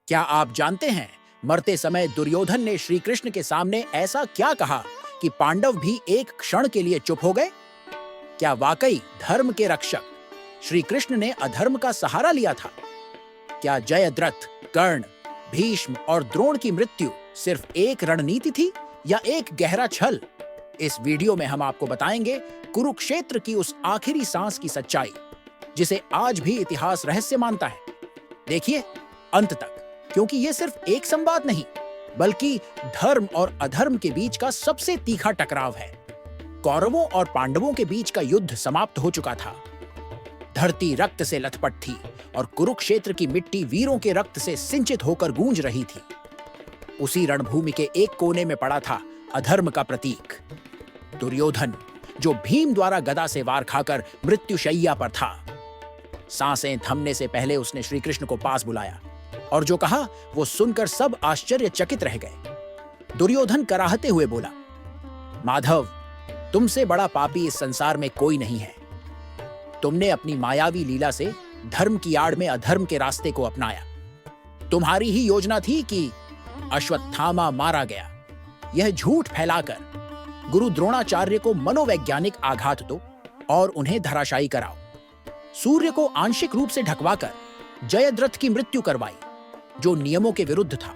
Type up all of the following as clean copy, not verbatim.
क्या आप जानते हैं मरते समय दुर्योधन ने श्री कृष्ण के सामने ऐसा क्या कहा कि पांडव भी एक क्षण के लिए चुप हो गए? क्या वाकई धर्म के रक्षक श्री कृष्ण ने अधर्म का सहारा लिया था? क्या जयद्रथ, कर्ण, भीष्म और द्रोण की मृत्यु सिर्फ एक रणनीति थी या एक गहरा छल? इस वीडियो में हम आपको बताएंगे कुरुक्षेत्र की उस आखिरी सांस की सच्चाई, जिसे आज भी इतिहास रहस्य मानता है। देखिए अंत तक, क्योंकि ये सिर्फ एक संवाद नहीं, बल्कि धर्म और अधर्म के बीच का सबसे तीखा टकराव है। कौरवों और पांडवों के बीच का युद्ध समाप्त हो चुका था। धरती रक्त से लथपथ थी और कुरुक्षेत्र की मिट्टी वीरों के रक्त से सिंचित होकर गूंज रही थी। उसी रणभूमि के एक कोने में पड़ा था अधर्म का प्रतीक, दुर्योधन, जो भीम द्वारा गदा से वार खाकर मृत्युशैया पर था। सांसें थमने से पहले उसने श्री कृष्ण को पास बुलाया और जो कहा वो सुनकर सब आश्चर्यचकित रह गए। दुर्योधन कराहते हुए बोला, माधव, तुमसे बड़ा पापी इस संसार में कोई नहीं है। तुमने अपनी मायावी लीला से धर्म की आड़ में अधर्म के रास्ते को अपनाया। तुम्हारी ही योजना थी कि अश्वत्थामा मारा गया। यह झूठ फैलाकर गुरु द्रोणाचार्य को मनोवैज्ञानिक आघात दो और उन्हें धराशायी कराओ। सूर्य को आंशिक रूप से ढकवाकर जयद्रथ की मृत्यु करवाई, जो नियमों के विरुद्ध था।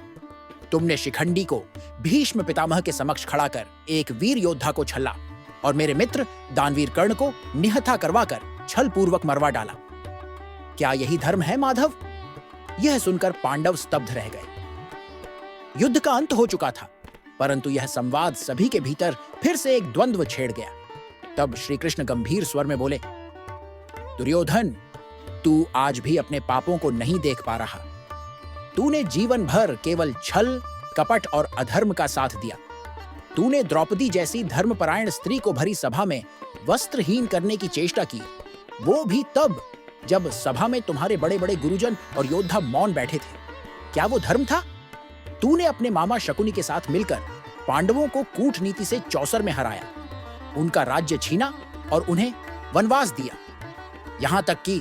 तुमने शिखंडी को भीष्म पितामह के समक्ष खड़ा कर एक वीर योद्धा को छला और मेरे मित्र दानवीर कर्ण को निहत्था करवाकर छल पूर्वक मरवा डाला। क्या यही धर्म है, माधव? यह सुनकर पांडव स्तब्ध रह गए। युद्ध का अंत हो चुका था, परंतु यह संवाद सभी के भीतर फिर से एक द्वंद्व छेड़ गया। तब श्री कृष्ण गंभीर स्वर में बोले, दुर्योधन, तू आज भी अपने पापों को नहीं देख पा रहा। तूने जीवन भर केवल छल, कपट और अधर्म का साथ दिया। तूने द्रौपदी जैसी धर्मपरायण स्त्री को भरी सभा में वस्त्रहीन करने की चेष्टा की, वो भी तब जब सभा में तुम्हारे बड़े बड़े गुरुजन और योद्धा मौन बैठे थे। क्या वो धर्म था? तूने अपने मामा शकुनी के साथ मिलकर पांडवों को कूटनीति से चौसर में हराया, उनका राज्य छीना और उन्हें वनवास दिया, यहां तक कि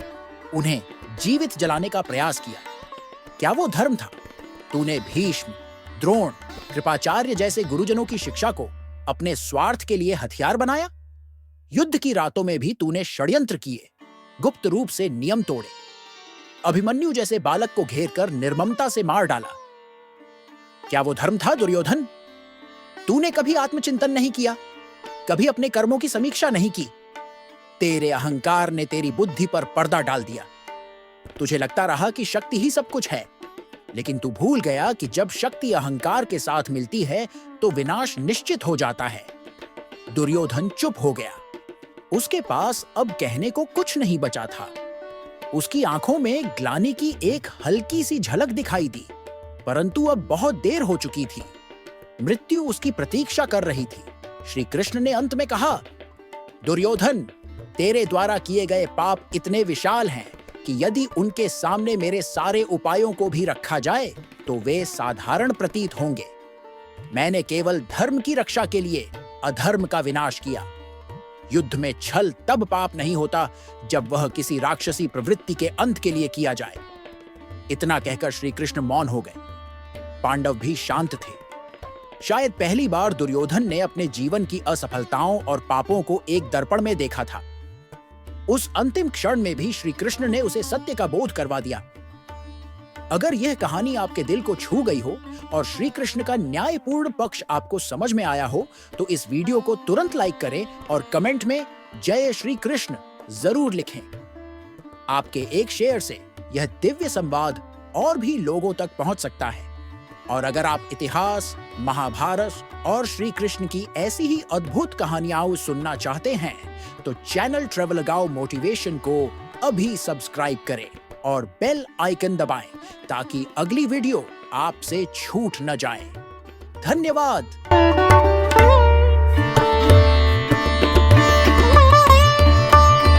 उन्हें जीवित जलाने का प्रयास किया। क्या वो धर्म था? तूने भीष्म, द्रोण, कृपाचार्य जैसे गुरुजनों की शिक्षा को अपने स्वार्थ के लिए हथियार बनाया। युद्ध की रातों में भी तूने षड्यंत्र किए, गुप्त रूप से नियम तोड़े, अभिमन्यु जैसे बालक को घेरकर निर्ममता से मार डाला। क्या वो धर्म था, दुर्योधन? तूने कभी आत्मचिंतन नहीं किया, कभी अपने कर्मों की समीक्षा नहीं की। तेरे अहंकार ने तेरी बुद्धि पर पर्दा डाल दिया। तुझे लगता रहा कि शक्ति ही सब कुछ है, लेकिन तू भूल गया कि जब शक्ति अहंकार के साथ मिलती है तो विनाश निश्चित हो जाता है। दुर्योधन चुप हो गया। उसके पास अब कहने को कुछ नहीं बचा था। उसकी आंखों में ग्लानि की एक हल्की सी झलक दिखाई दी, परंतु अब बहुत देर हो चुकी थी। मृत्यु उसकी प्रतीक्षा कर रही थी। श्री कृष्ण ने अंत में कहा, दुर्योधन, तेरे द्वारा किए गए पाप इतने विशाल हैं कि यदि उनके सामने मेरे सारे उपायों को भी रखा जाए तो वे साधारण प्रतीत होंगे। मैंने केवल धर्म की रक्षा के लिए अधर्म का विनाश किया। युद्ध में छल तब पाप नहीं होता जब वह किसी राक्षसी प्रवृत्ति के अंत के लिए किया जाए। इतना कहकर श्री कृष्ण मौन हो गए। पांडव भी शांत थे। शायद पहली बार दुर्योधन ने अपने जीवन की असफलताओं और पापों को एक दर्पण में देखा था। उस अंतिम क्षण में भी श्री कृष्ण ने उसे सत्य का बोध करवा दिया। अगर यह कहानी आपके दिल को छू गई हो और श्री कृष्ण का न्यायपूर्ण पक्ष आपको समझ में आया हो, तो इस वीडियो को तुरंत लाइक करें और कमेंट में जय श्री कृष्ण जरूर लिखें। आपके एक शेयर से यह दिव्य संवाद और भी लोगों तक पहुंच सकता है। और अगर आप इतिहास, महाभारत और श्री कृष्ण की ऐसी ही अद्भुत कहानियां सुनना चाहते हैं, तो चैनल ट्रैवलगाओ मोटिवेशन को अभी सब्सक्राइब करें और बेल आइकन दबाएं ताकि अगली वीडियो आपसे छूट न जाए। धन्यवाद।